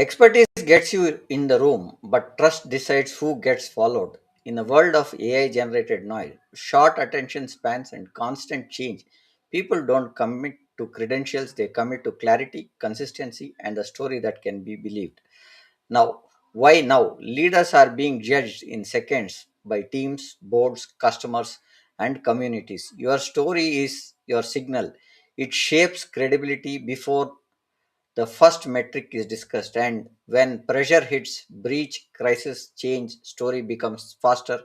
Expertise gets you in the room, but trust decides who gets followed. In a world of AI generated noise, short attention spans, and constant change, people don't commit to credentials, they commit to clarity, consistency, and a story that can be believed. Now, why now? Leaders are being judged in seconds by teams, boards, customers, and communities. Your story is your signal. It shapes credibility before the first metric is discussed, and when pressure hits, breach, crisis, change, story becomes faster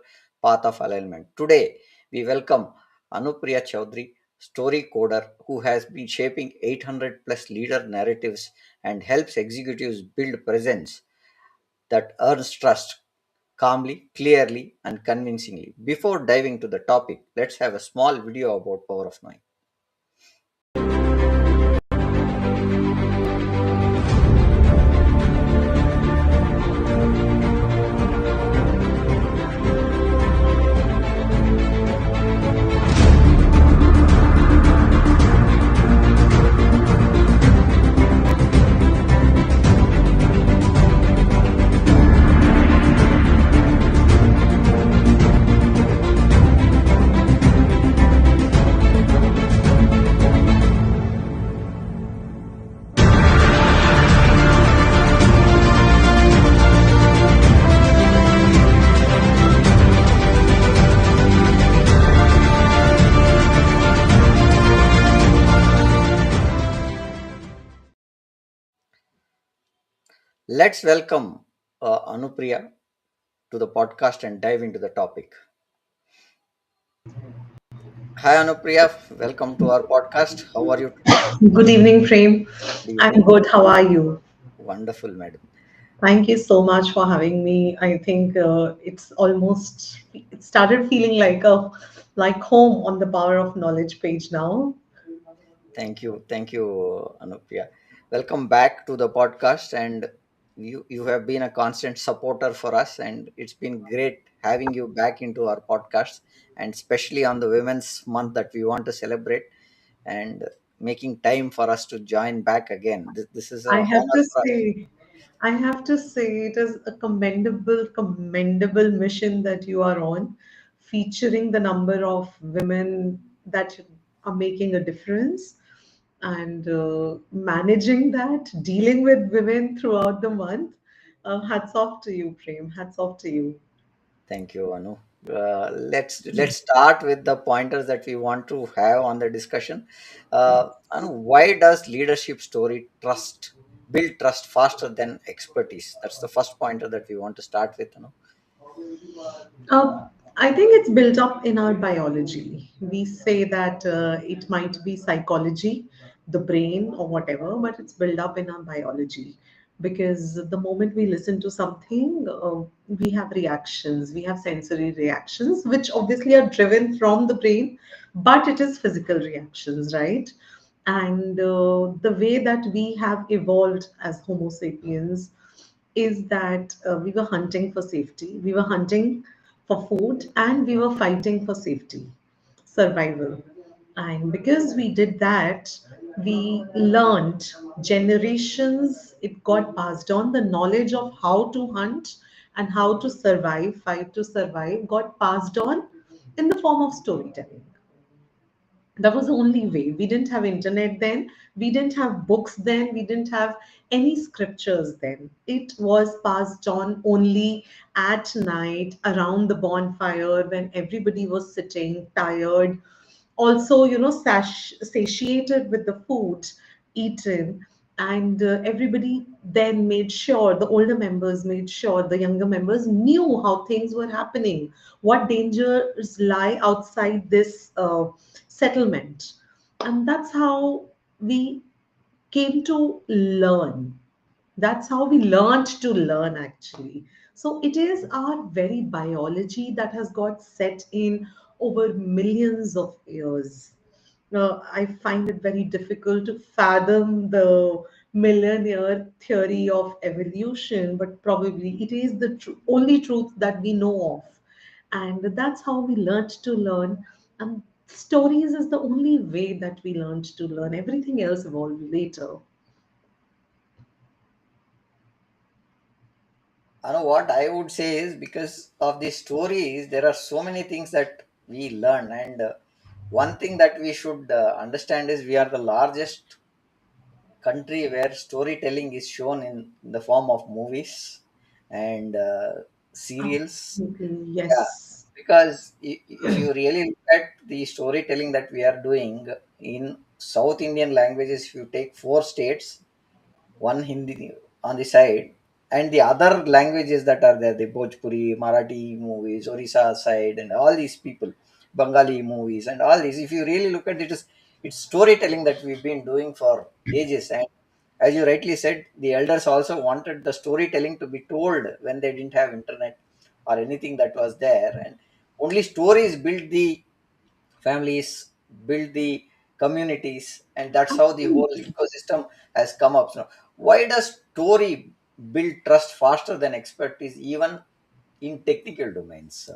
path of alignment. Today, we welcome Anupriya Chaudhary, story coder, who has been shaping 800 plus leader narratives and helps executives build presence that earns trust calmly, clearly, and convincingly. Before diving to the topic, let's have a small video about Power of Knowing. Let's welcome Anupriya to the podcast and dive into the topic. Hi, Anupriya. Welcome to our podcast. How are you today? Good evening, Prem. Good I'm evening. good. How are you? Wonderful, madam. Thank you so much for having me. I think it started feeling like home on the Power of Knowledge page now. Thank you, Anupriya. Welcome back to the podcast, and you have been a constant supporter for us, and it's been great having you back into our podcast, and especially on the Women's Month that we want to celebrate, and making time for us to join back again. This is I a have honor to for us. say, I have to say it is a commendable mission that you are on, featuring the number of women that are making a difference and managing that, dealing with women throughout the month. Hats off to you, Prem. Hats off to you. Thank you, Anu. Let's start with the pointers that we want to have on the discussion. Anu, why does leadership story trust build trust faster than expertise? That's the first pointer that we want to start with. Anu. I think it's built up in our biology. We say that it might be psychology, the brain, or whatever, but it's built up in our biology. Because the moment we listen to something, we have reactions, we have sensory reactions, which obviously are driven from the brain, but it is physical reactions, right? And the way that we have evolved as Homo sapiens is that we were hunting for safety, we were hunting for food, and we were fighting for safety, survival. And because we did that, we learned generations, it got passed on. The knowledge of how to hunt and how to survive, fight to survive, got passed on in the form of storytelling. That was the only way. We didn't have internet then, we didn't have books then, we didn't have any scriptures then. It was passed on only at night around the bonfire when everybody was sitting tired, also satiated with the food eaten. And everybody then made sure, the older members made sure the younger members knew how things were happening, what dangers lie outside this settlement. And that's how we came to learn. That's how we learned to learn, actually. So it is our very biology that has got set in over millions of years. I find it very difficult to fathom the millennial theory of evolution, but probably it is the only truth that we know of. And that's how we learned to learn. And stories is the only way that we learned to learn. Everything else evolved later. I know what I would say is because of these stories there are so many things that we learn, and one thing that we should understand is we are the largest country where storytelling is shown in the form of movies and serials. Absolutely, Yeah, yes. because if you really look at the storytelling that we are doing in South Indian languages, if you take four states, one Hindi on the side, and the other languages that are there, the Bhojpuri, Marathi movies, Orissa side, and all these people, Bengali movies, and all these. If you really look at it, it's storytelling that we've been doing for ages. And as you rightly said, the elders also wanted the storytelling to be told when they didn't have internet or anything that was there, and only stories built the families, build the communities, and that's how the whole Absolutely. ecosystem has come up. So why does story build trust faster than expertise, even in technical domains?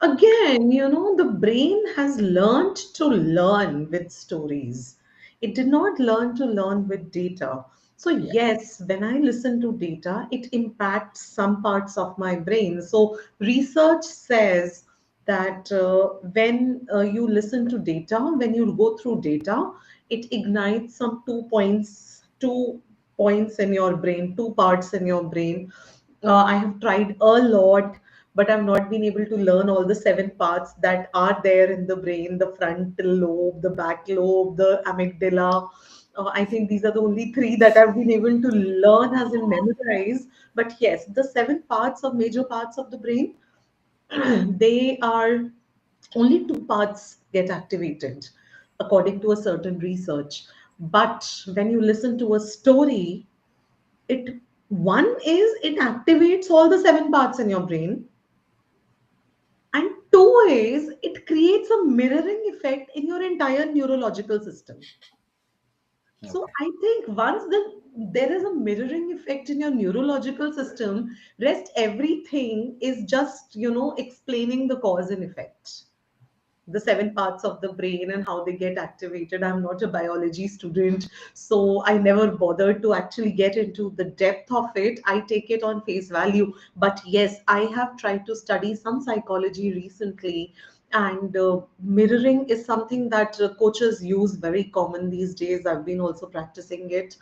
Again, the brain has learned to learn with stories. It did not learn to learn with data. So, Yeah, yes, when I listen to data, it impacts some parts of my brain. So, research says that when you listen to data, when you go through data, it ignites some 2 points in your brain, two parts in your brain. I have tried a lot, but I've not been able to learn all the seven parts that are there in the brain: the frontal lobe, the back lobe, the amygdala. I think these are the only three that I've been able to learn as in memorize. But yes, the seven parts of major parts of the brain, they are only two parts get activated according to a certain research. But when you listen to a story, it one is it activates all the seven parts in your brain, and two is it creates a mirroring effect in your entire neurological system. So okay. I think once there is a mirroring effect in your neurological system, rest everything is just explaining the cause and effect, the seven parts of the brain and how they get activated. I'm not a biology student, so I never bothered to actually get into the depth of it. I take it on face value. But yes, I have tried to study some psychology recently, and mirroring is something that coaches use very common these days. I've been also practicing it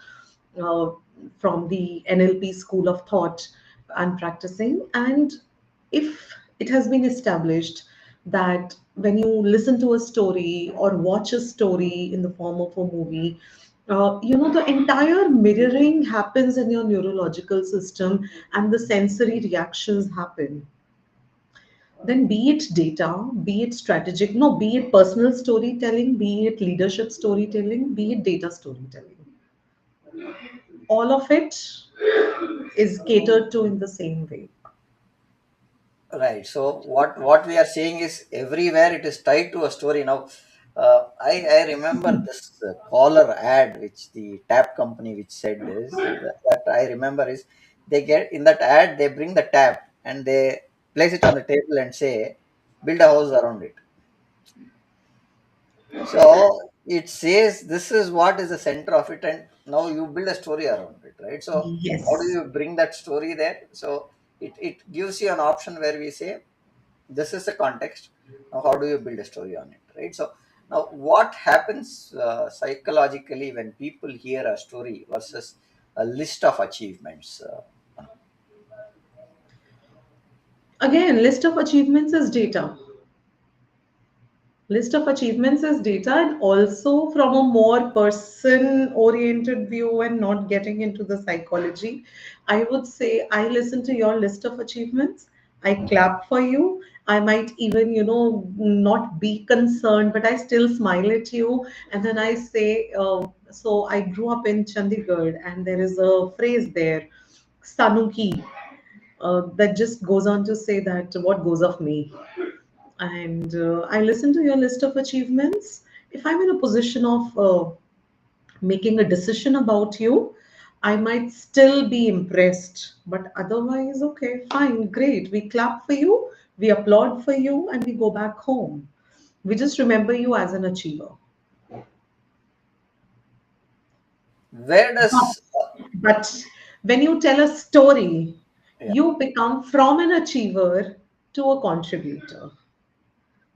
uh, from the NLP school of thought and practicing. And if it has been established that when you listen to a story or watch a story in the form of a movie, the entire mirroring happens in your neurological system and the sensory reactions happen. Then be it data, be it strategic, no, be it personal storytelling, be it leadership storytelling, be it data storytelling, all of it is catered to in the same way. Right. So what we are saying is everywhere it is tied to a story. Now, I remember this collar ad which the tap company which said this, that I remember is they get in that ad, they bring the tap and they place it on the table and say build a house around it. So it says this is what is the center of it, and now you build a story around it, right? So how do Yes. you bring that story there? So it gives you an option where we say this is the context. Now how do you build a story on it, right? So now what happens psychologically when people hear a story versus a list of achievements? Again, list of achievements is data. List of achievements is data, and also from a more person oriented view and not getting into the psychology, I would say I listen to your list of achievements, I clap for you, I might even not be concerned, but I still smile at you, and then I say, so I grew up in Chandigarh, and there is a phrase there, sanuki, that just goes on to say that what goes of me. And I listen to your list of achievements. If I'm in a position of making a decision about you, I might still be impressed. But otherwise, okay, fine, great. We clap for you, we applaud for you, and we go back home. We just remember you as an achiever. Where But, does but when you tell a story, Yeah. You become from an achiever to a contributor.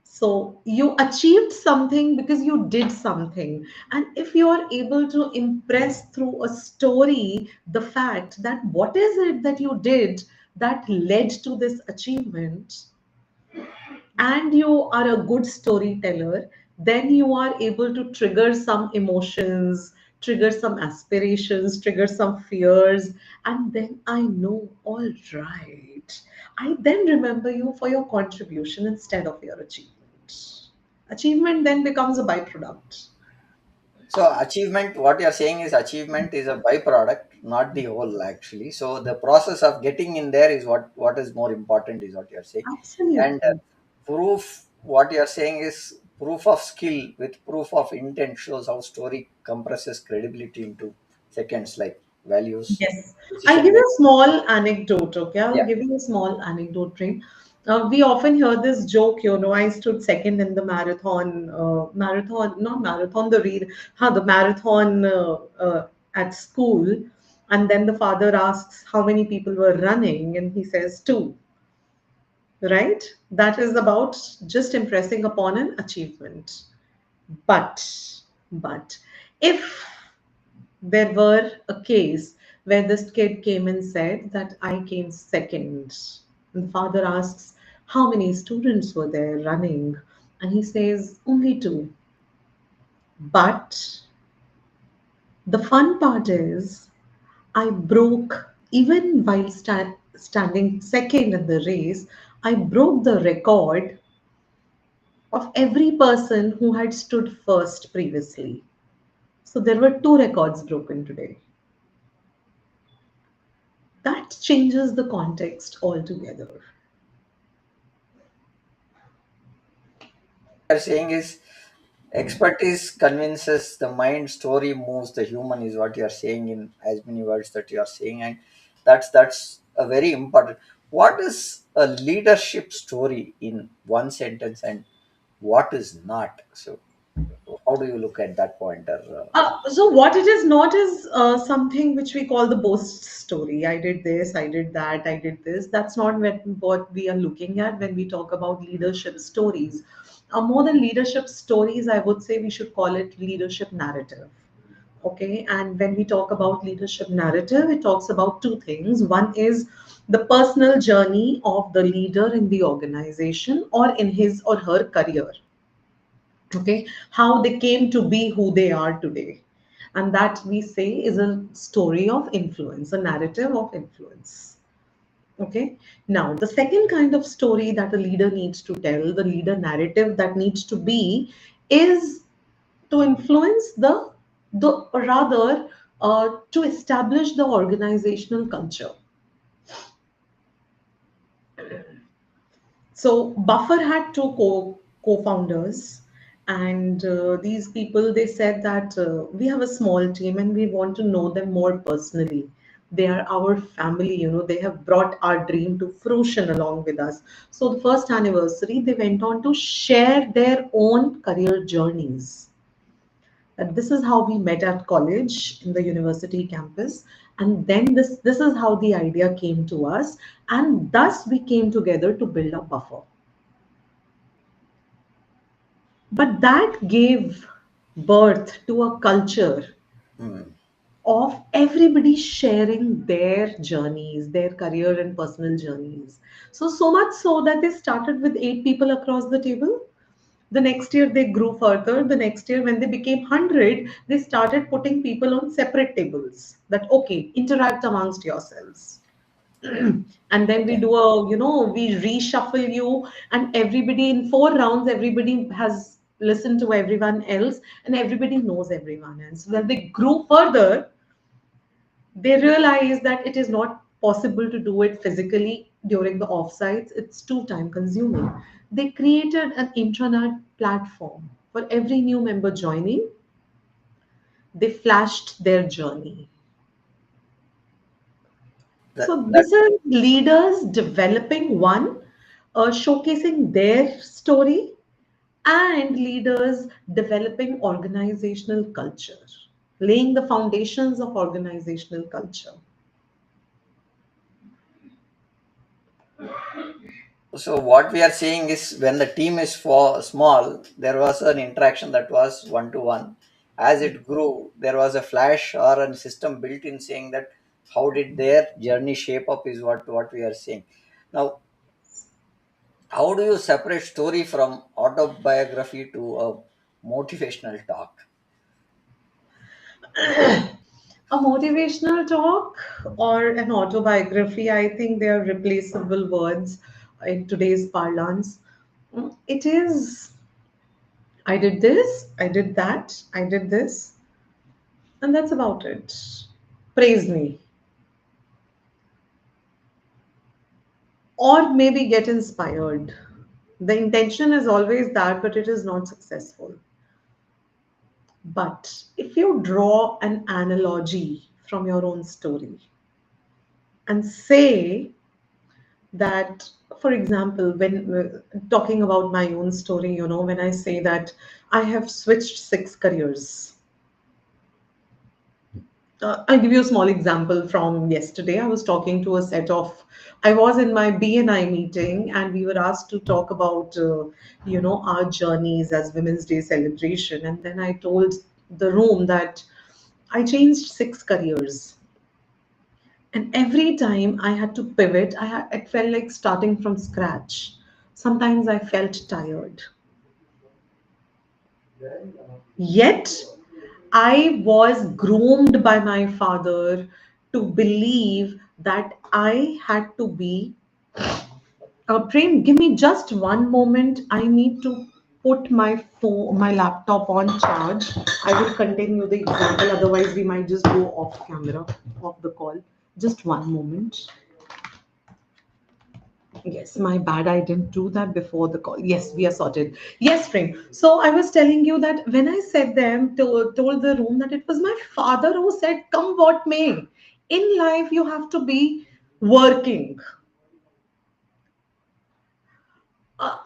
So you achieved something because you did something. And if you are able to impress through a story the fact that what is it that you did that led to this achievement, and you are a good storyteller, then you are able to trigger some emotions, trigger some aspirations, trigger some fears, and then I know, all right. I then remember you for your contribution instead of your achievement. Achievement then becomes a byproduct. So achievement, what you're saying is achievement is a byproduct, not the whole actually. So the process of getting in there is what is more important is what you're saying. And Absolutely. proof, what you're saying is proof of skill with proof of intent shows how story compresses credibility into seconds, like values, Yes, I'll decision give you making. a small anecdote. Okay, I'll Yeah. give you a small anecdote, Train. We often hear this joke. I stood second in the not marathon, the marathon at school, and then the father asks how many people were running, and he says two. Right? That is about just impressing upon an achievement. But, but if there were a case where this kid came and said that I came second. And the father asks, how many students were there running? And he says, only two. But the fun part is, I broke, even while standing second in the race, I broke the record of every person who had stood first previously. So there were two records broken today. That changes the context altogether. You're saying is expertise convinces the mind, story moves the human is what you're saying in as many words that you're saying, and that's a very important. What is a leadership story in one sentence, and what is not? So how do you look at that pointer? So what it is not is something which we call the boast story. I did this, I did that, I did this. That's not what we are looking at when we talk about leadership stories. More than leadership stories, I would say we should call it leadership narrative. Okay, and when we talk about leadership narrative, it talks about two things. One is the personal journey of the leader in the organization or in his or her career. Okay, how they came to be who they are today, and that we say is a story of influence, a narrative of influence. Okay, now the second kind of story that a leader needs to tell, the leader narrative that needs to be, is to influence the or rather to establish the organizational culture. So Buffer had two co-founders, and these people, they said that we have a small team and we want to know them more personally. They are our family, they have brought our dream to fruition along with us. So the first anniversary, they went on to share their own career journeys. That this is how we met at college in the university campus, and then this is how the idea came to us, and thus we came together to build a Buffer. But that gave birth to a culture Hmm. of everybody sharing their journeys, their career and personal journeys. So much so that they started with 8 people across the table. The next year they grew further. The next year, when they became 100, they started putting people on separate tables. That, okay, interact amongst yourselves. And then we Okay. do we reshuffle you, and everybody in 4 rounds, everybody has listened to everyone else, and everybody knows everyone else. When they grew further, they realize that it is not possible to do it physically during the offsites. It's too time consuming. They created an intranet platform for every new member joining. They flashed their journey. That So that this is leaders developing one, showcasing their story, and leaders developing organizational culture, laying the foundations of organizational culture. So what we are seeing is when the team is for small, there was an interaction that was one to one. As it grew, there was a flash or a system built in saying that how did their journey shape up is what we are seeing. Now, how do you separate story from autobiography to a motivational talk? A motivational talk or an autobiography, I think they are replaceable words in today's parlance. It is, I did this, I did that, I did this, and that's about it. Praise me. Or maybe get inspired. The intention is always that, but it is not successful. But if you draw an analogy from your own story and say that, for example, when talking about my own story, when I say that I have switched 6 careers. I'll give you a small example from yesterday. I was talking to a set of, I was in my BNI meeting and we were asked to talk about, our journeys as Women's Day celebration. And then I told the room that I changed 6 careers. And every time I had to pivot, it felt like starting from scratch. Sometimes I felt tired. Yet, I was groomed by my father to believe that I had to be. Prem, give me just one moment. I need to put my laptop on charge. I will continue the example. Otherwise, we might just go off camera, off the call. Just one moment. Yes, my bad. I didn't do that before the call. Yes, we are sorted. Yes, friend. So I was telling you that when I said told the room that it was my father who said, "Come what may, in life you have to be working." Uh,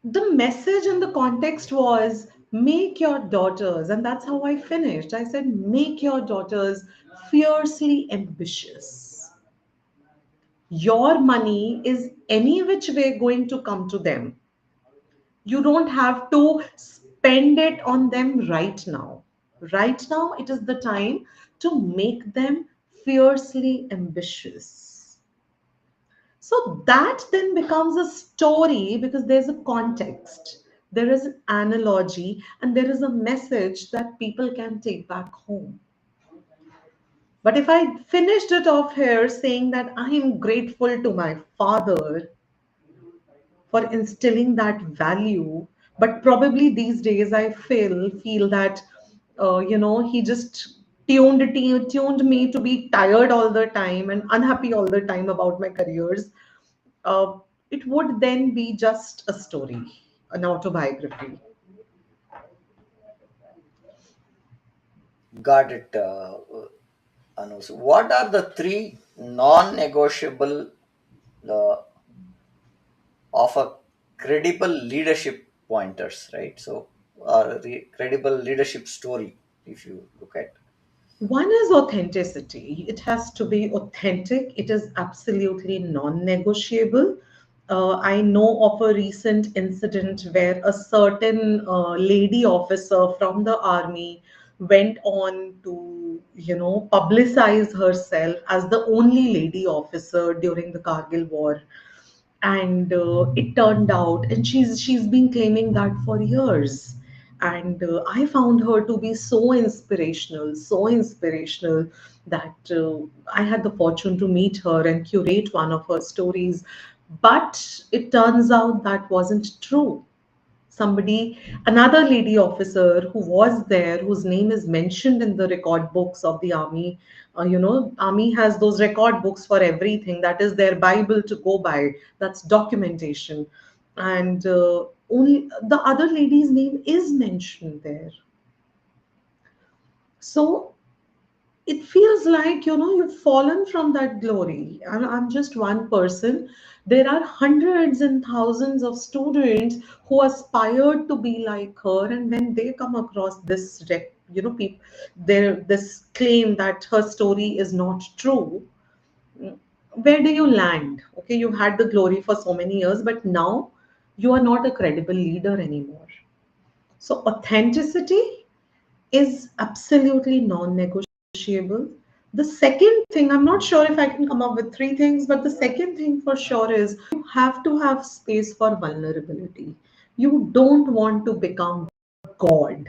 the message and the context was make your daughters, and that's how I finished. I said, make your daughters fiercely ambitious. Your money is any which way going to come to them. You don't have to spend it on them right now. Right now, it is the time to make them fiercely ambitious. So that then becomes a story because there's a context, there is an analogy, and there is a message that people can take back home. But if I finished it off here saying that I am grateful to my father for instilling that value, but probably these days I feel that he just tuned me to be tired all the time and unhappy all the time about my careers. uh, it would then be just a story, an autobiography. Got it, Anu. So what are the three non-negotiable uh, of a credible leadership pointers, right? So, or the credible leadership story, if you look at. One is authenticity. It has to be authentic. It is absolutely non negotiable. I know of a recent incident where a certain lady officer from the army went on to, publicize herself as the only lady officer during the Kargil war. And it turned out, and she's been claiming that for years. And I found her to be so inspirational that I had the fortune to meet her and curate one of her stories. But it turns out that wasn't true. Somebody, another lady officer who was there, whose name is mentioned in the record books of the army. Army has those record books for everything. That is their Bible to go by. That's documentation. And only the other lady's name is mentioned there. So it feels like you've fallen from that glory, and I'm just one person. There are hundreds and thousands of students who aspire to be like her, and when they come across this people, there this claim that her story is not true, where do you land? Okay, you've had the glory for so many years, but now you are not a credible leader anymore. So, authenticity is absolutely non negotiable. The second thing, I'm not sure if I can come up with three things, but the second thing for sure is you have to have space for vulnerability. You don't want to become God.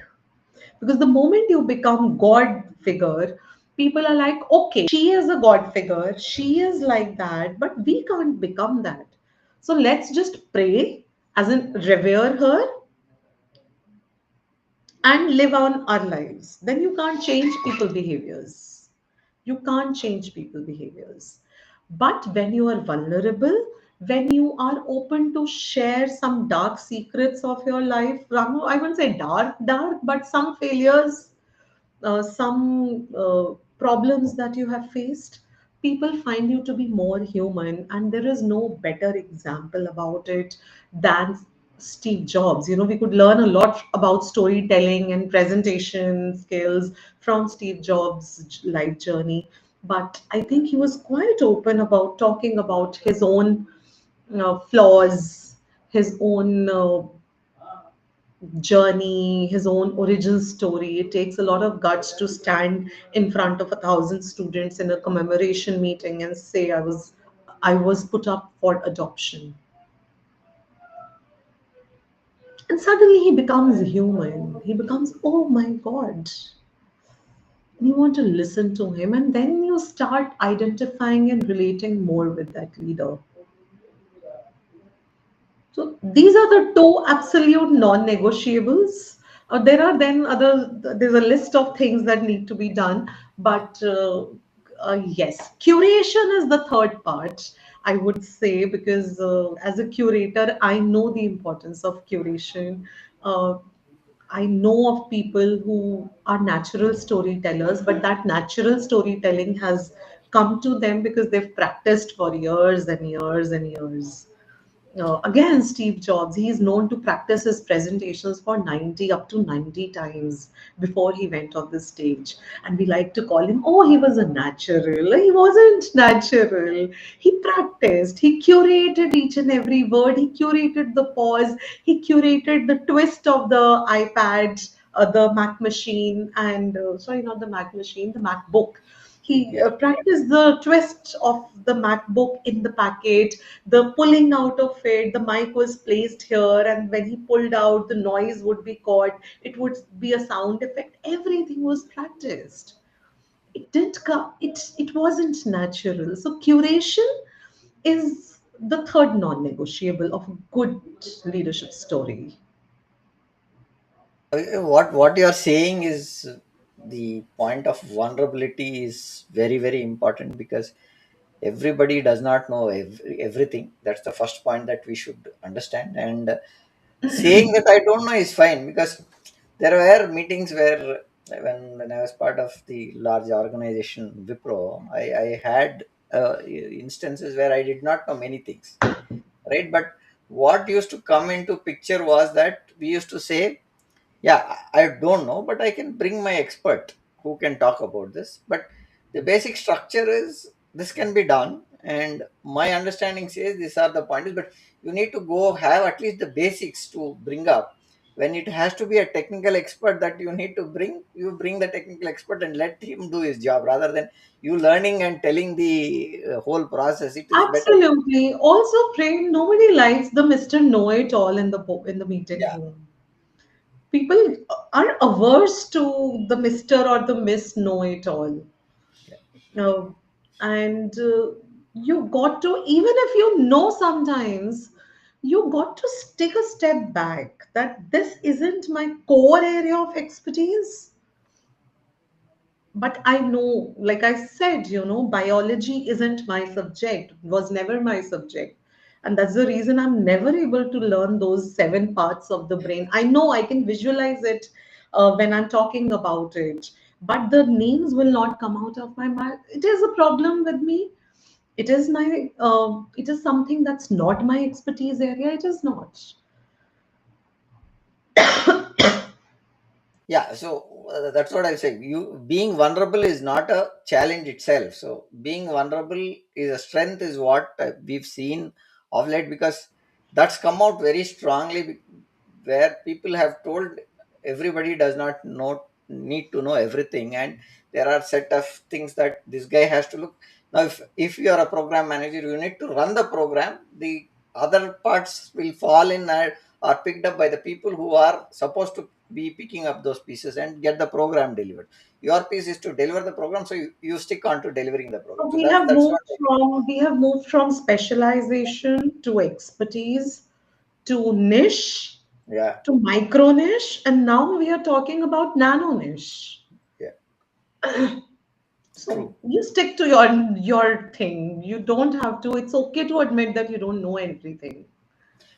Because the moment you become God figure, people are like, okay, she is a God figure, she is like that, but we can't become that. So let's just pray, as in revere her, and live on our lives. Then you can't change people behaviors. You can't change people behaviors. But when you are vulnerable, when you are open to share some dark secrets of your life, I wouldn't say dark, but some failures, some problems that you have faced, people find you to be more human. And there is no better example about it than Steve Jobs. You know, we could learn a lot about storytelling and presentation skills from Steve Jobs' life journey. But I think he was quite open about talking about his own flaws, his own journey, his own origin story. It takes a lot of guts to stand in front of 1,000 students in a commemoration meeting and say, I was put up for adoption. And suddenly he becomes human. He becomes, oh my God. And you want to listen to him, and then you start identifying and relating more with that leader. So these are the two absolute non-negotiables. There are then other. There's a list of things that need to be done, but yes, curation is the third part. I would say, because as a curator, I know the importance of curation. Uh, I know of people who are natural storytellers, but that natural storytelling has come to them because they've practiced for years and years and years. Again, Steve Jobs, he is known to practice his presentations for 90 up to 90 times before he went on the stage. And we like to call him, oh, he was a natural. He wasn't natural. He practiced, he curated each and every word, he curated the pause, he curated the twist of the iPad, the Mac machine, and sorry, not the Mac machine, the MacBook. He Yeah. practiced the twist of the MacBook in the packet, the pulling out of it. The mic was placed here, and when he pulled out, the noise would be caught. It would be a sound effect. Everything was practiced. It didn't come. It wasn't natural. So curation is the third non-negotiable of a good leadership story. What you are saying is the point of vulnerability is very very important, because everybody does not know everything. That's the first point that we should understand. And saying that I don't know is fine, because there were meetings where, when I was part of the large organization Wipro, I had instances where I did not know many things, right? But what used to come into picture was that we used to say, yeah, I don't know, but I can bring my expert who can talk about this. But the basic structure is this can be done, and my understanding says these are the pointers, but you need to go have at least the basics to bring up. When it has to be a technical expert that you need to bring, you bring the technical expert and let him do his job, rather than you learning and telling the whole process. It is better. Absolutely. Also, Prem, nobody likes the Mr. Know-it-all in the meeting Yeah, room. People are averse to the Mr. or the Miss Know-it-all. yeah. No, and you got to, even if you know sometimes, you got to take a step back that this isn't my core area of expertise. But I know, like I said, biology isn't my subject, was never my subject. And that's the reason I'm never able to learn those seven parts of the brain. I know I can visualize it when I'm talking about it, but the names will not come out of my mouth. It is a problem with me. It is something that's not my expertise area. It is not. Yeah, so that's what I say. You being vulnerable is not a challenge itself. So being vulnerable is a strength, is what we've seen of late, because that's come out very strongly, where people have told everybody does not know, need to know everything, and there are set of things that this guy has to look. Now, if you are a program manager, you need to run the program. The other parts will fall in, are picked up by the people who are supposed to be picking up those pieces and get the program delivered. Your piece is to deliver the program, so you stick on to delivering the program. So So that's what I think. we have moved from specialization to expertise to niche Yeah, to micro niche, and now we are talking about nano niche. yeah, So true. you stick to your thing. You don't have to. It's okay to admit that you don't know everything.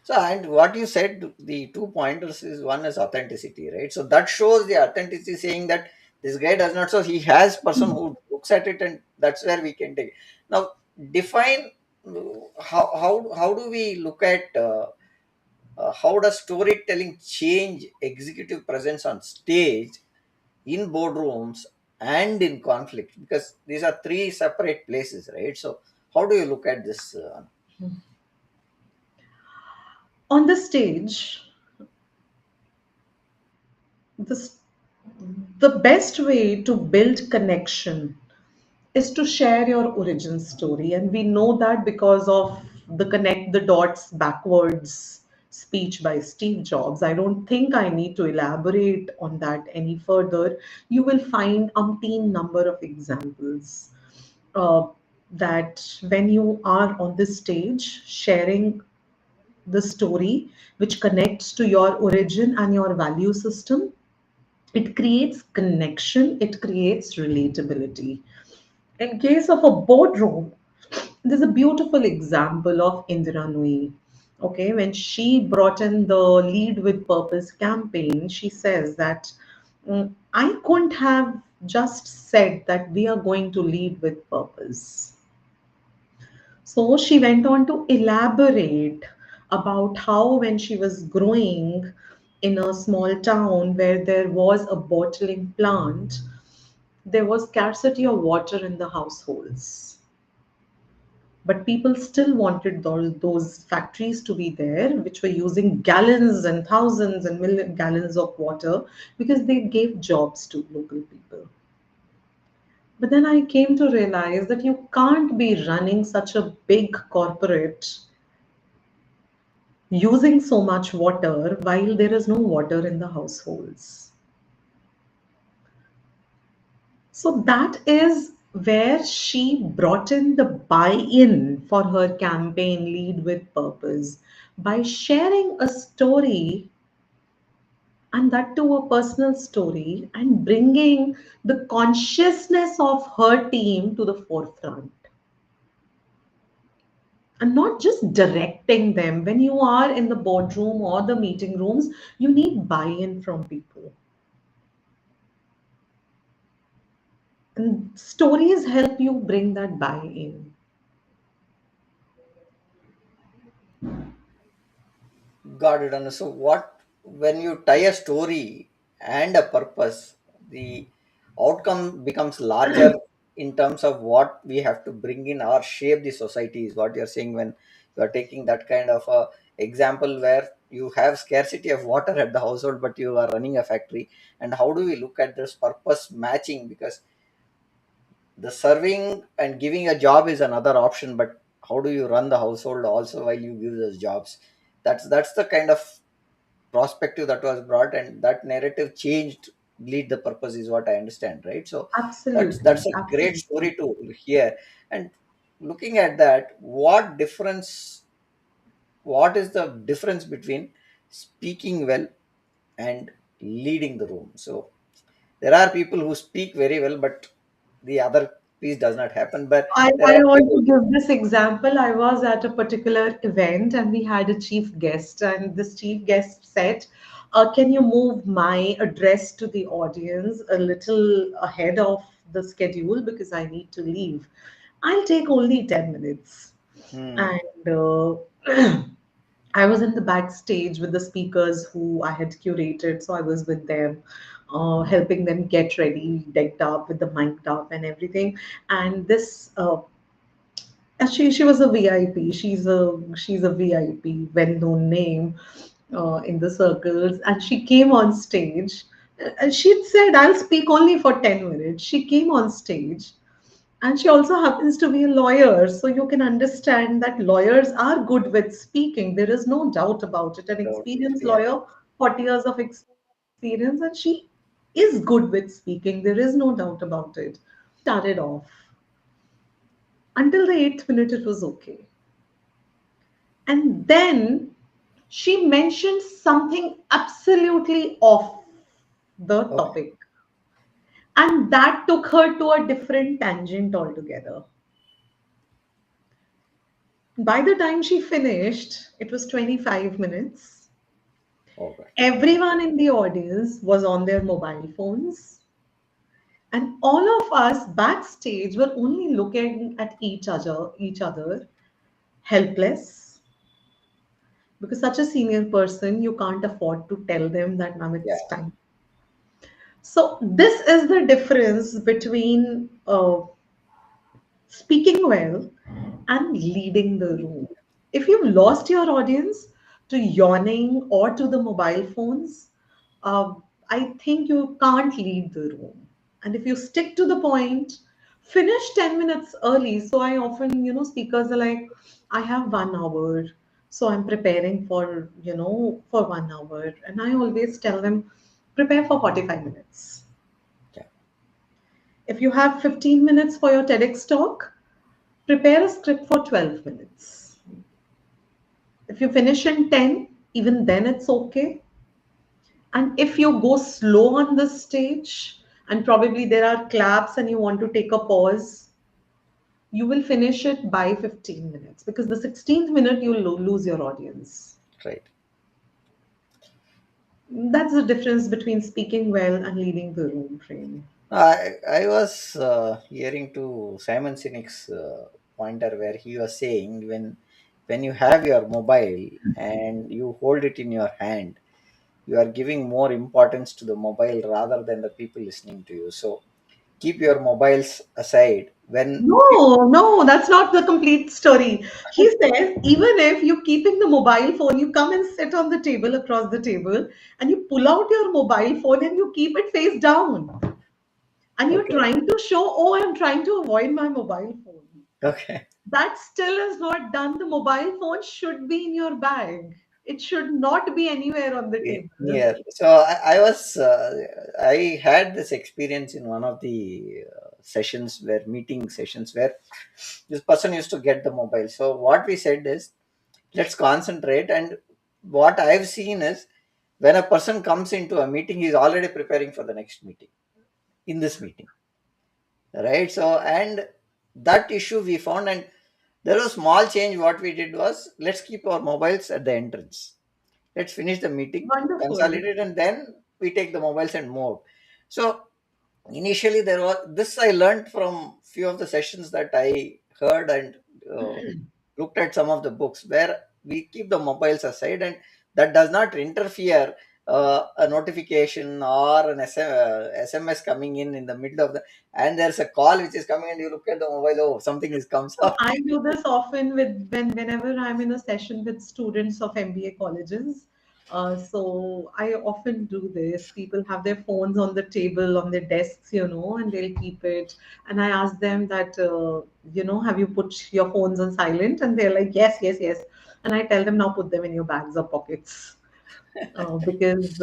So, and what you said, the two pointers is, one is authenticity, right? So that shows the authenticity, saying that this guy does not. So he has person who looks at it, and that's where we can take. Now, define how do we look at how does storytelling change executive presence on stage, in boardrooms, and in conflict? Because these are three separate places, right? So how do you look at this? On the stage, this the best way to build connection is to share your origin story, and we know that because of the connect the dots backwards speech by Steve Jobs. I don't think I need to elaborate on that any further. You will find umpteen number of examples uh, that when you are on the stage sharing the story which connects to your origin and your value system, it creates connection, it creates relatability. In case of a boardroom, there's a beautiful example of Indira Nui. Okay, when she brought in the Lead with Purpose campaign, she says that I couldn't have just said that we are going to lead with purpose. So she went on to elaborate about how, when she was growing in a small town where there was a bottling plant, there was scarcity of water in the households. But people still wanted those factories to be there, which were using gallons and thousands and million gallons of water, because they gave jobs to local people. But then I came to realize that you can't be running such a big corporate using so much water while there is no water in the households. So that is where she brought in the buy in for her campaign Lead with Purpose by sharing a story, and that to a personal story, and bringing the consciousness of her team to the forefront. And not just directing them. When you are in the boardroom or the meeting rooms, you need buy in from people. And stories help you bring that buy in. Got it. And so, what, when you tie a story and a purpose, the outcome becomes larger in terms of what we have to bring in or shape the society, is what you're saying, when you are taking that kind of a example where you have scarcity of water at the household, but you are running a factory. And how do we look at this purpose matching? Because the serving and giving a job is another option, but how do you run the household also while you give those jobs? That's the kind of perspective that was brought, and that narrative changed. Lead the purpose is what I understand, right? So that's Absolutely, a great absolutely. story to hear. And looking at that, what is the difference between speaking well and leading the room? So there are people who speak very well, but the other piece does not happen. But there I are want people. to give this example. I was at a particular event and we had a chief guest, and this chief guest said, can you move my address to the audience a little ahead of the schedule because I need to leave? I'll take only 10 minutes. Hmm. And I was in the backstage with the speakers who I had curated, so I was with them. helping them get ready, decked up with the mic'd up and everything. And this and she was a VIP. She's a VIP, well-known name in the circles. And she came on stage. And she'd said, "I'll speak only for 10 minutes." She came on stage, and she also happens to be a lawyer, so you can understand that lawyers are good with speaking. There is no doubt about it. An experienced Yeah. lawyer, 40 years of experience, and she is good with speaking. There is no doubt about it. She started off. Until the eighth minute, it was okay. And then she mentioned something absolutely off the Okay. topic. And that took her to a different tangent altogether. By the time she finished, it was 25 minutes. Okay. Everyone in the audience was on their mobile phones, and all of us backstage were only looking at each other, helpless. Because such a senior person, you can't afford to tell them that now Yeah. it's time. So this is the difference between speaking well and leading the room. If you've lost your audience to yawning or to the mobile phones, uh, I think you can't lead the room. And if you stick to the point, finish 10 minutes early. So I often, speakers are like, I have 1 hour. So I'm preparing for 1 hour. And I always tell them, prepare for 45 minutes. Yeah. If you have 15 minutes for your TEDx talk, prepare a script for 12 minutes. If you finish in 10, even then it's okay. And if you go slow on the stage, and probably there are claps and you want to take a pause, you will finish it by 15 minutes because the 16th minute you'll lose your audience. Right. That's the difference between speaking well and leading the room frame. I was hearing to Simon Sinek's pointer where he was saying when you have your mobile and you hold it in your hand, you are giving more importance to the mobile rather than the people listening to you. So keep your mobiles aside when No, no, that's not the complete story. He says even if you're keeping the mobile phone, you come and sit on the table across the table and you pull out your mobile phone and you keep it face down. And you're okay. trying to show, oh, I'm trying to avoid my mobile phone. Okay. That still is not done. The mobile phone should be in your bag. It should not be anywhere on the table. Near. So I had this experience in one of the sessions where meeting sessions where this person used to get the mobile. So what we said is let's concentrate. And what I've seen is when a person comes into a meeting, he's already preparing for the next meeting in this meeting, right? So and that issue we found, and there was small change. What we did was let's keep our mobiles at the entrance, let's finish the meeting, Wonderful. consolidate, and then we take the mobiles and move. So initially there was this, I learned from few of the sessions that I heard and uh, looked at some of the books where we keep the mobiles aside, and that does not interfere a notification or an SMS coming in the middle of the, and there's a call which is coming and you look at the mobile, oh, something is comes So up. I do this often whenever I'm in a session with students of MBA colleges. So I often do this. People have their phones on the table, on their desks, and they'll keep it. And I ask them that, have you put your phones on silent? And they're like, yes, yes, yes. And I tell them, now put them in your bags or pockets because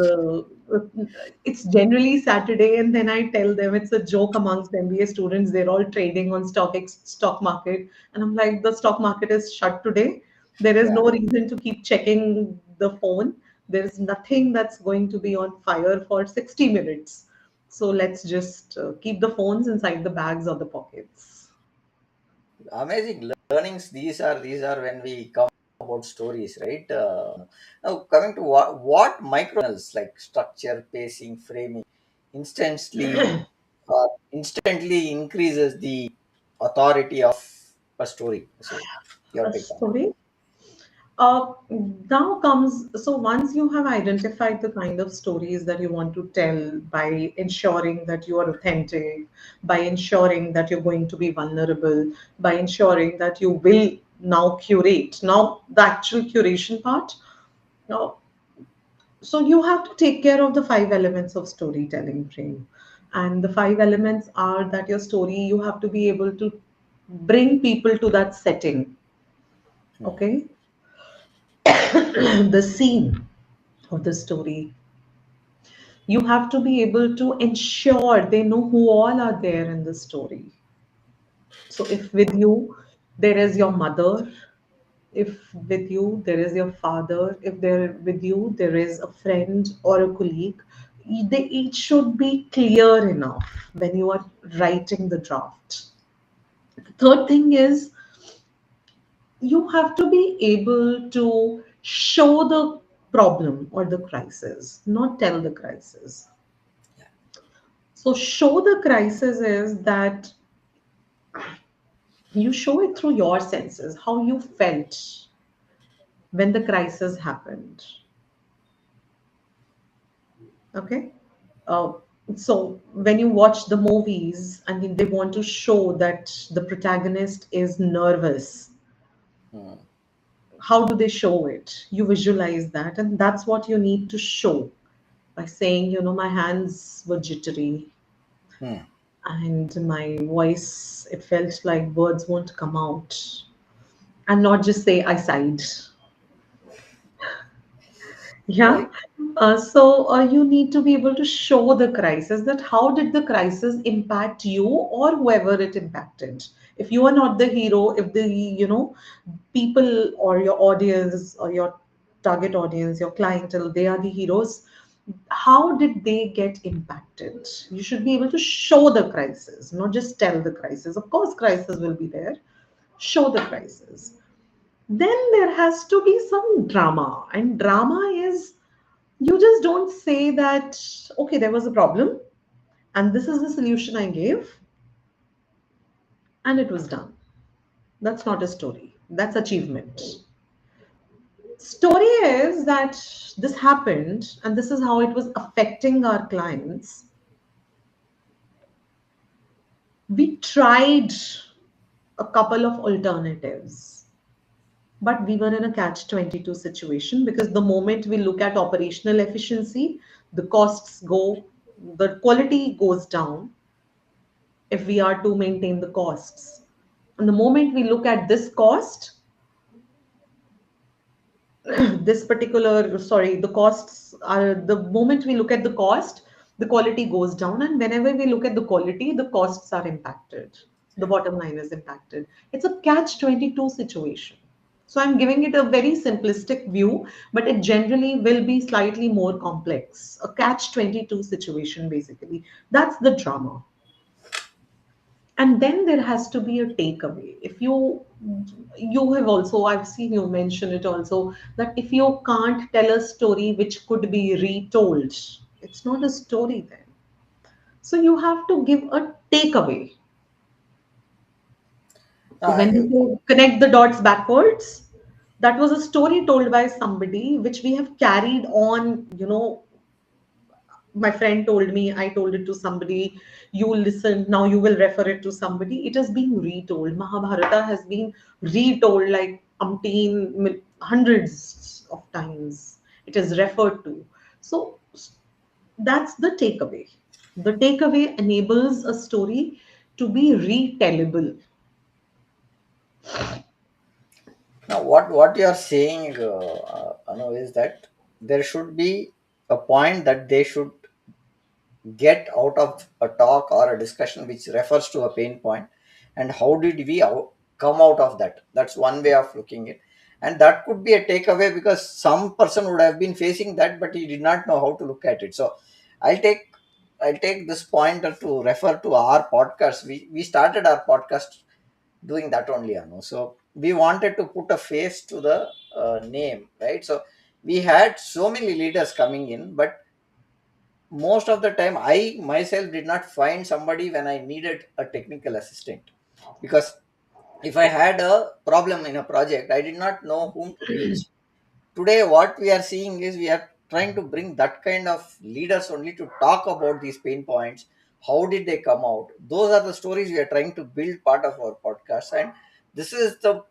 it's generally Saturday, and then I tell them it's a joke amongst MBA students. They're all trading on stock market, and I'm like, the stock market is shut today. There is Yeah, no reason to keep checking the phone. There is nothing that's going to be on fire for 60 minutes. So let's just keep the phones inside the bags or the pockets. amazing learnings. These are when we come about stories, right? Now coming to what micronals like structure, pacing, framing instantly increases the authority of a story. So your take on it. Sorry. Uh, Now comes, so once you have identified the kind of stories that you want to tell by ensuring that you are authentic, by ensuring that you're going to be vulnerable, by ensuring that you will now curate. Now, the actual curation part, now, so you have to take care of the five elements of storytelling, Prem. And the five elements are that your story, you have to be able to bring people to that setting, Hmm. okay? The scene of the story. You have to be able to ensure they know who all are there in the story. So, if with you there is your mother, if with you there is your father, if there with you there is a friend or a colleague, they each should be clear enough when you are writing the draft. The third thing is you have to be able to show the problem or the crisis, not tell the crisis. So, show the crisis is that you show it through your senses, how you felt when the crisis happened. Okay. Uh, so, when you watch the movies and they want to show that the protagonist is nervous, Hmm. how do they show it? You visualize that, and that's what you need to show by saying, my hands were jittery Hmm. and my voice, it felt like words won't come out. And not just say, I sighed. Yeah. Right. So you need to be able to show the crisis, that how did the crisis impact you or whoever it impacted. If you are not the hero, if the people or your audience or your target audience, your clientele, they are the heroes, how did they get impacted? You should be able to show the crisis, not just tell the crisis. Of course, crisis will be there. Show the crisis. Then there has to be some drama, and drama is, you just don't say that, okay, there was a problem and this is the solution I gave and it was done. That's not a story. That's achievement. Story is that this happened and this is how it was affecting our clients. We tried a couple of alternatives, but we were in a catch 22 situation because the moment we look at operational efficiency, the costs go, the quality goes down if we are to maintain the costs. And the moment we look at this cost, this particular, sorry, the costs are, the moment we look at the cost, the quality goes down. And whenever we look at the quality, the costs are impacted. The bottom line is impacted. It's a catch 22 situation. So I'm giving it a very simplistic view, but it generally will be slightly more complex. A catch 22 situation, basically. That's the drama. And then there has to be a takeaway. If you have also, I've seen you mention it also, that if you can't tell a story which could be retold, it's not a story then. So you have to give a takeaway. So when I, you connect the dots backwards, that was a story told by somebody which we have carried on, my friend told me, I told it to somebody, you listen, now you will refer it to somebody. It is being retold. Mahabharata has been retold like hundreds of times. It is referred to. So that's the takeaway. The takeaway enables a story to be retellable. now, what you are saying, Anu, is that there should be a point that they should get out of a talk or a discussion which refers to a pain point, and how did we come out of that. That's one way of looking it, and that could be a takeaway because some person would have been facing that but he did not know how to look at it. So i'll take I'll take this pointer to refer to our podcast. We started our podcast doing that only, Anu. So we wanted to put a face to the name, right? So we had so many leaders coming in, but most of the time I myself did not find somebody when I needed a technical assistant, because If I had a problem in a project, I did not know whom to reach. Today what we are seeing is we are trying to bring that kind of leaders only to talk about these pain points. How did they come out? Those are the stories we are trying to build part of our podcast, and this is the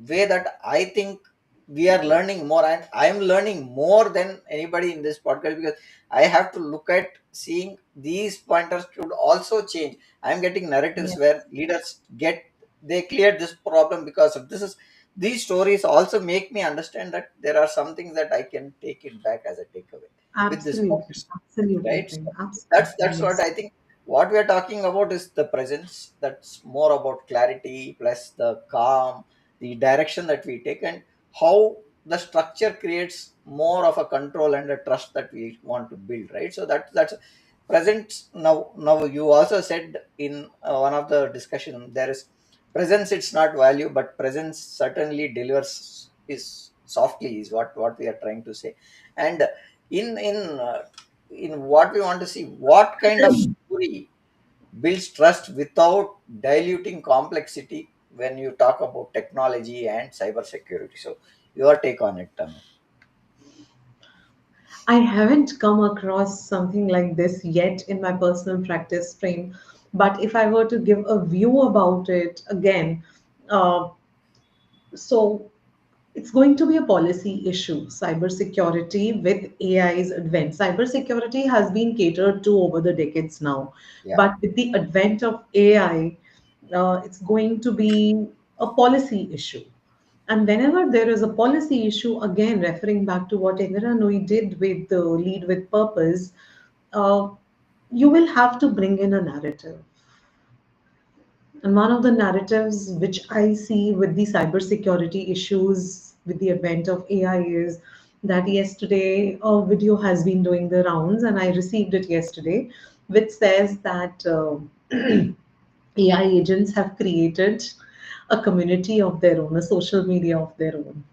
way that I think we are learning more, and I am learning more than anybody in this podcast, because I have to look at seeing these pointers could also change. I am getting narratives where Yes, leaders get, they cleared this problem because of this. Is these stories also make me understand that there are some things that I can take it back as a takeaway with this absolutely, podcast, absolutely, right? Prem, So absolutely, that's what yes. I think. What we are talking about is the presence. That's more about clarity plus the calm, the direction that we take, and how the structure creates more of a control and a trust that we want to build, right? So that's present. Now you also said in one of the discussion, there is presence, it's not value, but presence certainly delivers is softly, is what we are trying to say. And in in uh, in what we want to see, what kind of story builds trust without diluting complexity when you talk about technology and cyber security. So your take on it, Tanu. I haven't come across something like this yet in my personal practice frame, but if I were to give a view about it again, uh, so it's going to be a policy issue. Cybersecurity with AI's advent. Cybersecurity has been catered to over the decades now, Yeah. but with the advent of AI, it's going to be a policy issue. And whenever there is a policy issue, again, referring back to what Indira Nooyi did with the Lead with Purpose, uh, you will have to bring in a narrative. And one of the narratives which I see with the cybersecurity issues with the advent of AI is that yesterday a video has been doing the rounds, and I received it yesterday, which says that AI agents have created a community of their own, a social media of their own.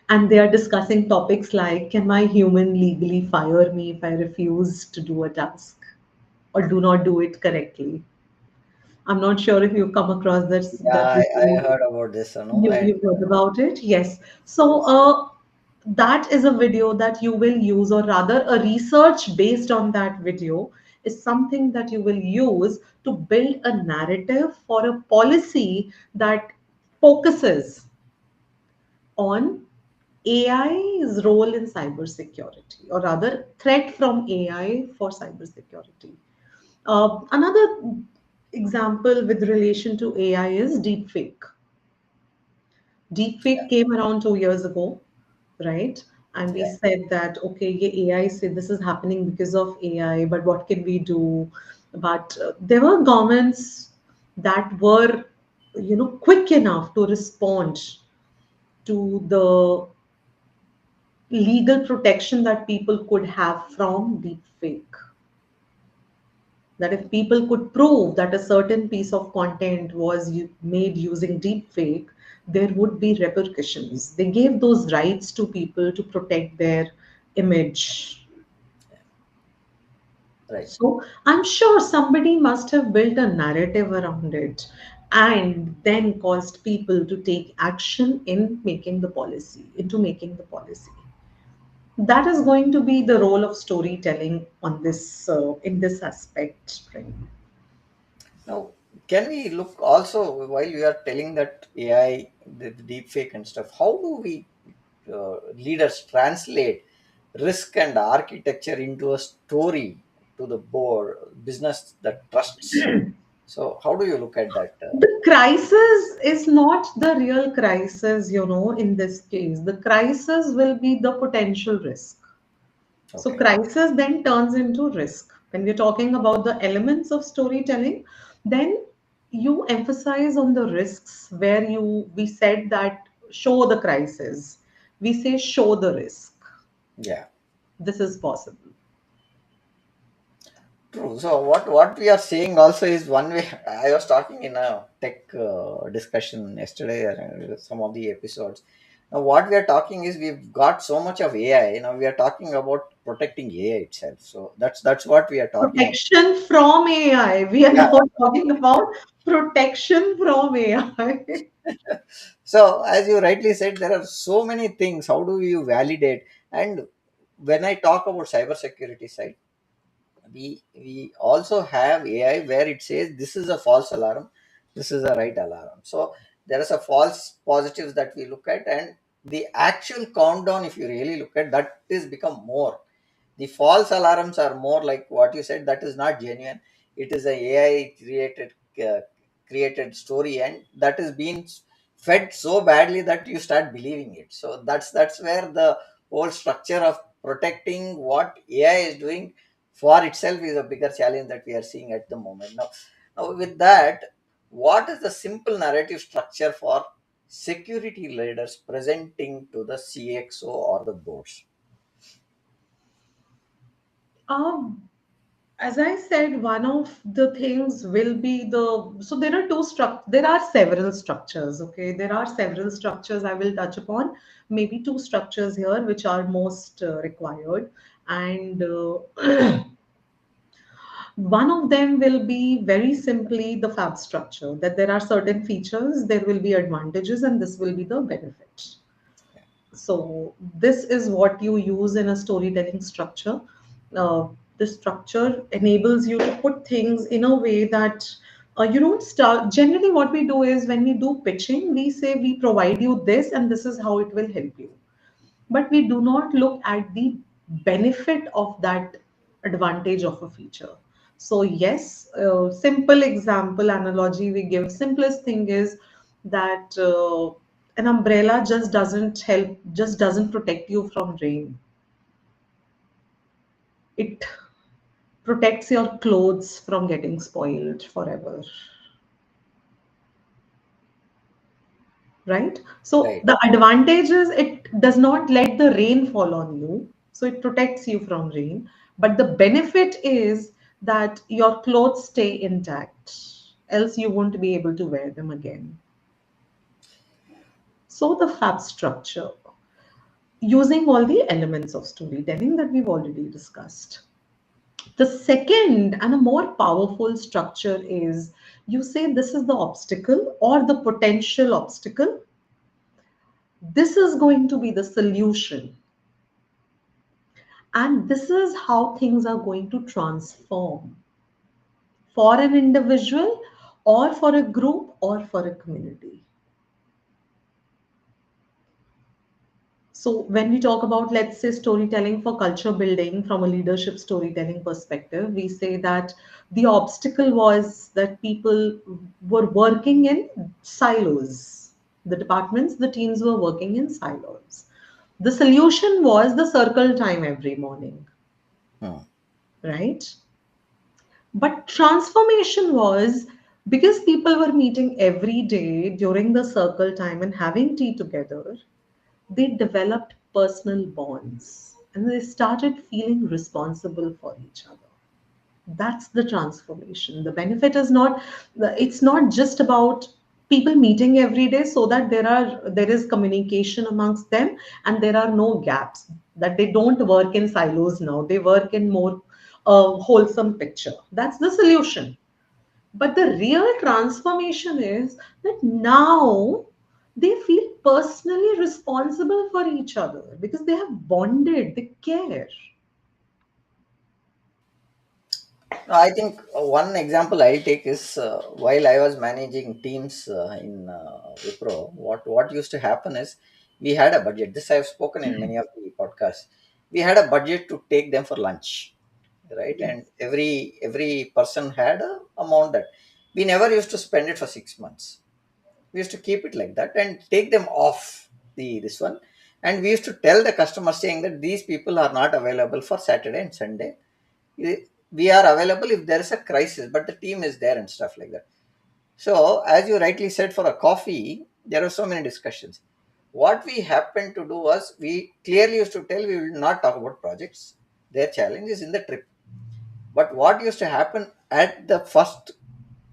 And they are discussing topics like, can my human legally fire me if I refuse to do a task or do not do it correctly? I'm not sure if you've come across Yeah, that I video. heard about this, and You've heard about it? Yes. So yes. that is a video that you will use, or rather, a research based on that video is something that you will use to build a narrative for a policy that focuses on AI's role in cybersecurity, or rather, threat from AI for cybersecurity. Another example with relation to AI is deepfake. Deepfake came around 2 years ago, right? And we Yeah. said that, okay, yeah, AI said this is happening because of AI, but what can we do? But there were governments that were, quick enough to respond to the legal protection that people could have from deepfake. That if people could prove that a certain piece of content was made using deepfake, there would be repercussions. They gave those rights to people to protect their image. Right. So I'm sure somebody must have built a narrative around it and then caused people to take action in making the policy, into making the policy. That is going to be the role of storytelling on this in this aspect, right? Now, can we look also while we are telling that AI, the deep fake and stuff, how do we leaders translate risk and architecture into a story to the board business that trusts? So, how do you look at that? The crisis is not the real crisis, in this case. The crisis will be the potential risk. So, Okay. crisis then turns into risk. When we're talking about the elements of storytelling, then you emphasize on the risks where we said that show the crisis. We say show the risk. Yeah. This is possible. True. So what we are saying also is one way. I was talking in a tech discussion yesterday, some of the episodes. Now what we are talking is we've got so much of AI. We are talking about protecting AI itself. So that's what we are talking about. Protection from AI. We are Yeah. not talking about Protection from AI. So, as you rightly said, there are so many things. How do you validate? And when I talk about cybersecurity side, we also have AI where it says this is a false alarm, this is a right alarm. So there is a false positives that we look at, and the actual countdown, if you really look at that, is become more. The false alarms are more like what you said, that is not genuine. It is a AI uh, created story, and that is being fed so badly that you start believing it. So that's where the whole structure of protecting what AI is doing for itself is a bigger challenge that we are seeing at the moment. Now with that, what is the simple narrative structure for security leaders presenting to the CXO or the boards? Um, as I said, one of the things will be so there are there are several structures. Okay, there are several structures I will touch upon. Maybe two structures here which are most required, and one of them will be very simply the fab structure, that there are certain features, there will be advantages, and this will be the benefit. So this is what you use in a storytelling structure. The structure enables you to put things in a way that you don't start. Generally, what we do is when we do pitching, we say we provide you this, and this is how it will help you, but we do not look at the benefit of that advantage of a feature. So yes, simple example analogy we give, simplest thing is that an umbrella just doesn't protect you from rain. It protects your clothes from getting spoiled forever, right? So Right. the advantage is it does not let the rain fall on you, so it protects you from rain. But the benefit is that your clothes stay intact, else you won't be able to wear them again. So the fab structure, using all the elements of storytelling that we've already discussed. The second and a more powerful structure is, you say this is the obstacle or the potential obstacle. This is going to be the solution. And this is how things are going to transform for an individual or for a group or for a community. So, when we talk about, let's say, storytelling for culture building from a leadership storytelling perspective, we say that the obstacle was that people were working in silos. The departments, the teams were working in silos. The solution was the circle time every morning, Hmm. right? But transformation was because people were meeting every day during the circle time and having tea together, they developed personal bonds and they started feeling responsible for each other. That's the transformation. The benefit is not, it's not just about people meeting every day so that there is communication amongst them and there are no gaps, that they don't work in silos now, they work in more wholesome picture. That's the solution. But the real transformation is that now they feel personally responsible for each other because they have bonded, they care. No, I think one example I'll take is while I was managing teams in Wipro, what used to happen is we had a budget. This I've spoken in many of the podcasts. We had a budget to take them for lunch, right? Yes. And every person had a amount that we never used to spend it for 6 months. We used to keep it like that and take them off the this one. And we used to tell the customer saying that these people are not available for Saturday and Sunday. We are available if there is a crisis, but the team is there and stuff like that. So as you rightly said, for a coffee there are so many discussions. What we happened to do was we clearly used to tell we will not talk about projects. Their challenge is in the trip. But what used to happen at the first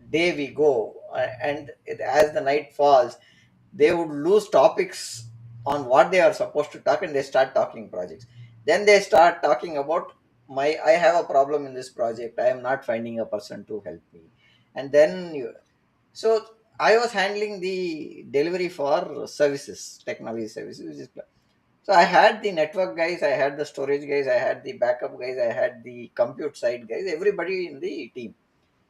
day we go, as the night falls, they would lose topics on what they are supposed to talk, and they start talking projects. Then they start talking about I have a problem in this project. I am not finding a person to help me, and then So I was handling the delivery for services, technology services, which is so I had the network guys, I had the storage guys, I had the backup guys, I had the compute side guys, everybody in the team.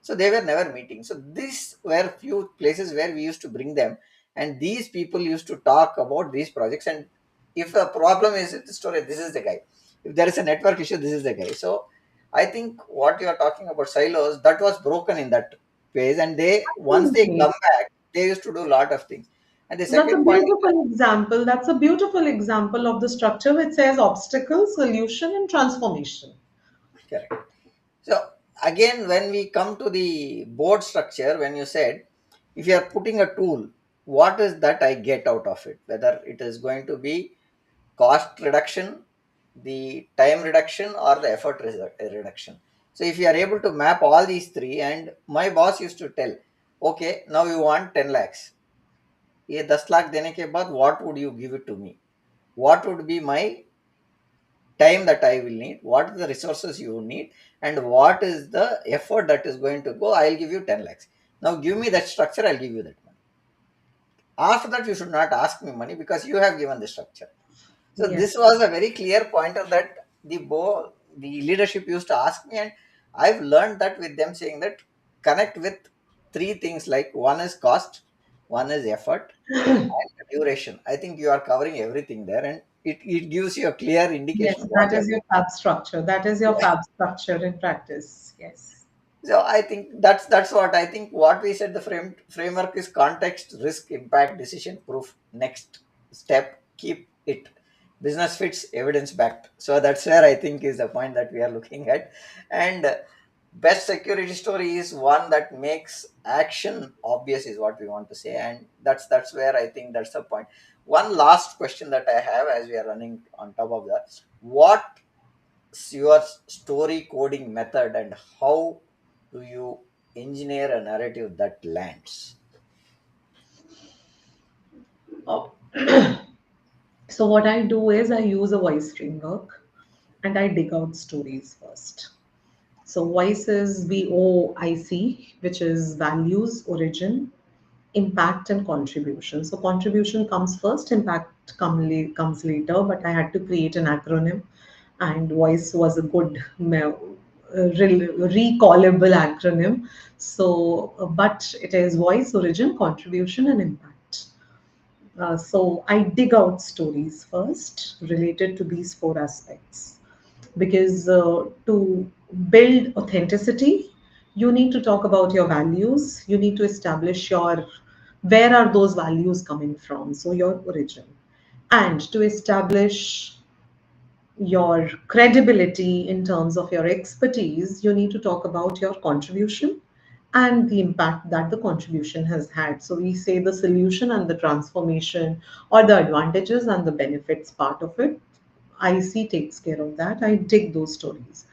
So they were never meeting. So these were few places where we used to bring them, and these people used to talk about these projects. And if a problem is with the storage, this is the guy. If there is a network issue, this is the guy. So I think what you are talking about silos, that was broken in that phase, and they once they Absolutely. come back, they used to do a lot of things. And the That's a second point, beautiful example. That's a beautiful example of the structure which says obstacle, solution, and transformation. correct. So again, when we come to the board structure, when you said if you are putting a tool, what is that I get out of it? Whether it is going to be cost reduction, the time reduction, or the effort reduction. So if you are able to map all these three, and my boss used to tell, okay, now you want 10 lakhs. ये 10 लाख देने के बाद what would you give it to me? What would be my time that I will need, what are the resources you need, and what is the effort that is going to go. I'll give you 10 lakhs. Now give me that structure, I'll give you that money. After that, you should not ask me money because you have given the structure. So this Yes. was a very clear pointer that the leadership used to ask me, and I've learned that with them saying that connect with three things like one is cost, one is effort, and duration. I think you are covering everything there, and it gives you a clear indication Yes, of what that you're is your doing. fab structure. That is your fab structure in practice. Yes. So I think that's what I think. What we said, the framework is context, risk, impact, decision, proof. Next step, keep it business fits, evidence backed. So that's where I think is the point that we are looking at. And best security story is one that makes action obvious, is what we want to say. And that's where I think that's the point. One last question that I have as we are running on top of that: what your story coding method, and how do you engineer a narrative that lands? Oh. So what I do is I use a voice framework and I dig out stories first. So voice is VOIC, which is values, origin, impact, and contribution. So contribution comes first, impact comes later. But I had to create an acronym, and voice was a good recallable acronym. So, but it is voice, origin, contribution, and impact. So I dig out stories first related to these four aspects because to build authenticity, you need to talk about your values. You need to establish your where are those values coming from, so your origin, and to establish your credibility in terms of your expertise, you need to talk about your contribution and the impact that the contribution has had. So we say the solution and the transformation, or the advantages and the benefits part of it. IC takes care of that. I dig those stories.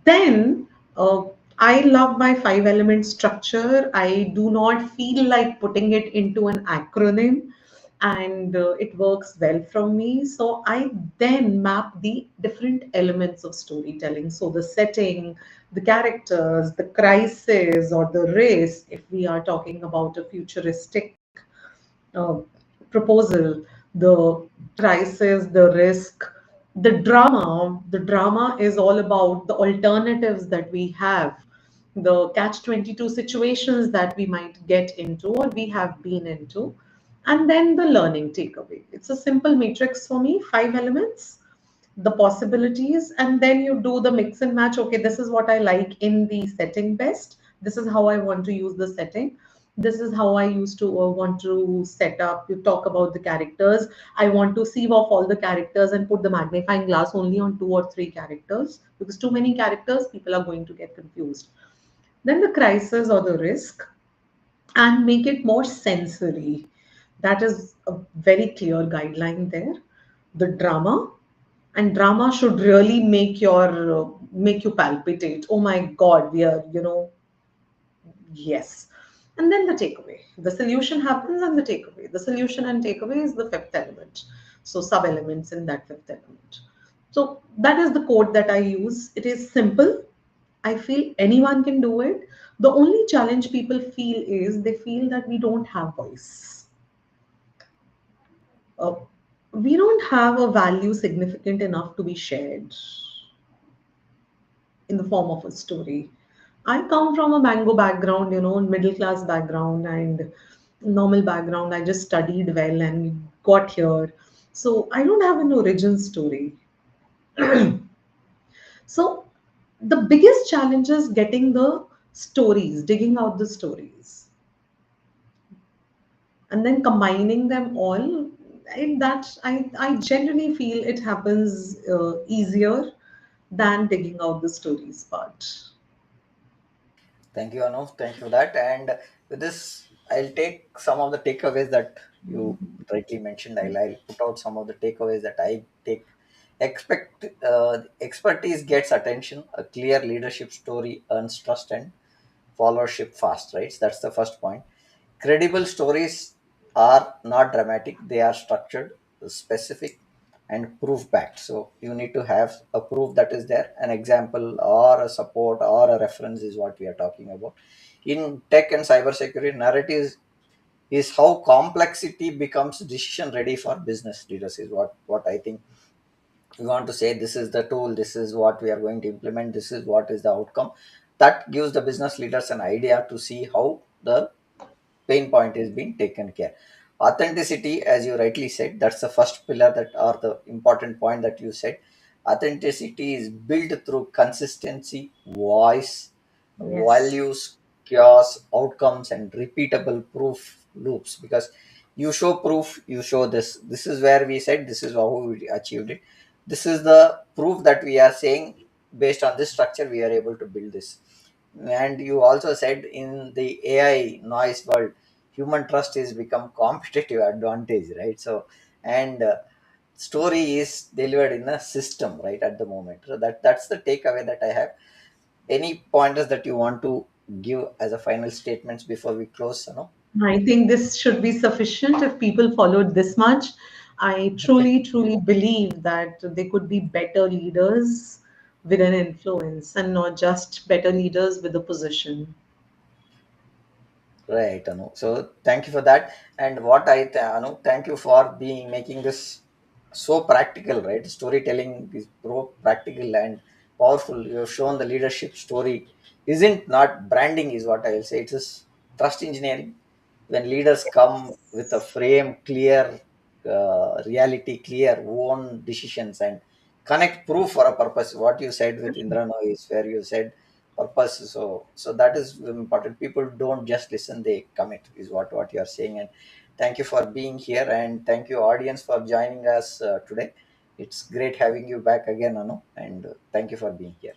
Then I love my five element structure. I do not feel like putting it into an acronym, and it works well from me. So I then map the different elements of storytelling. So the setting, the characters, the crisis or the race, if we are talking about a futuristic uh, proposal, the crisis, the risk, the drama. The drama is all about the alternatives that we have, the catch 22 situations that we might get into or we have been into, and then the learning takeaway. It's a simple matrix for me, five elements, the possibilities, and then you do the mix and match. Okay, this is what I like in the setting best. This is how I want to use the setting. This is how I used to want to set up. You talk about the characters. I want to sieve off all the characters and put the magnifying glass only on two or three characters, because too many characters, people are going to get confused. Then the crisis or the risk, and make it more sensory. That is a very clear guideline there. The drama, and drama should really make you palpitate. Oh my God, we are, yes. And then the takeaway. The solution happens and the takeaway. The solution and takeaway is the fifth element. So sub elements in that fifth element. So that is the code that I use. It is simple, I feel anyone can do it. The only challenge people feel is they feel that we don't have voice. Uh, we don't have a value significant enough to be shared in the form of a story. I come from a mango background, middle class background and normal background. I just studied well and got here. So I don't have an origin story. So the biggest challenge is getting the stories, digging out the stories, and then combining them all. And that I generally feel it happens easier than digging out the stories part. Thank you, Anu. Thank you for that. And with this, I'll take some of the takeaways that you rightly mentioned. I'll put out some of the takeaways that I take. Expertise gets attention. A clear leadership story earns trust and followership fast. Right. So that's the first point. Credible stories are not dramatic; they are structured, specific, and proof backed. So you need to have a proof that is there, an example or a support or a reference is what we are talking about. In tech and cybersecurity, narratives is how complexity becomes decision ready for business leaders is what I think. We want to say this is the tool, this is what we are going to implement, this is what is the outcome. That gives the business leaders an idea to see how the pain point is being taken care. Authenticity, as you rightly said, that's the first pillar that or the important point that you said. Authenticity is built through consistency, voice, Yes. values, chaos, outcomes, and repeatable proof loops. Because you show proof, you show this. This is where we said this is how we achieved it. This is the proof that we are saying based on this structure we are able to build this. And you also said in the AI noise world, human trust is become competitive advantage, right? So, and story is delivered in a system, right, at the moment. So that's the takeaway that I have. Any pointers that you want to give as a final statements before we close, you know? I think this should be sufficient if people followed this much. I Okay. truly, truly believe that they could be better leaders with an influence and not just better leaders with a position. Right, Anu. So thank you for that. And what Anu, thank you for being making this so practical, right? Storytelling is pro practical and powerful. You have shown the leadership story isn't not branding, is what I will say. It is trust engineering. When leaders come with a frame, clear reality, clear own decisions, and connect proof for a purpose. What you said with Indrano is where you said purpose. So that is important. People don't just listen, they commit is what you are saying. And thank you for being here, and thank you audience for joining us today. It's great having you back again, Anu, and thank you for being here.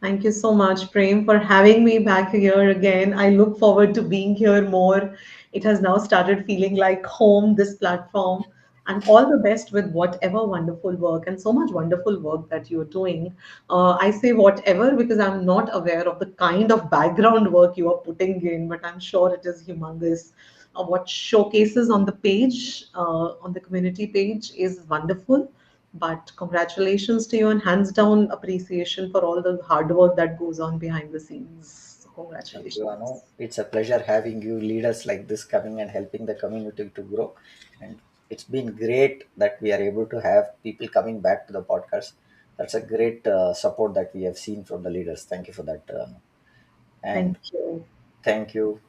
Thank you so much, Prem, for having me back here again. I look forward to being here more. It has now started feeling like home, this platform. And all the best with whatever wonderful work and so much wonderful work that you're doing. I say whatever because I'm not aware of the kind of background work you are putting in, but I'm sure it is humongous. What showcases on the page, on the community page, is wonderful. But congratulations to you and hands down appreciation for all the hard work that goes on behind the scenes. So Thank you, Anu. congratulations. It's a pleasure having you leaders like this coming and helping the community to grow. And it's been great that we are able to have people coming back to the podcast. That's a great support that we have seen from the leaders. Thank you for that, Anu. Thank And you. thank you.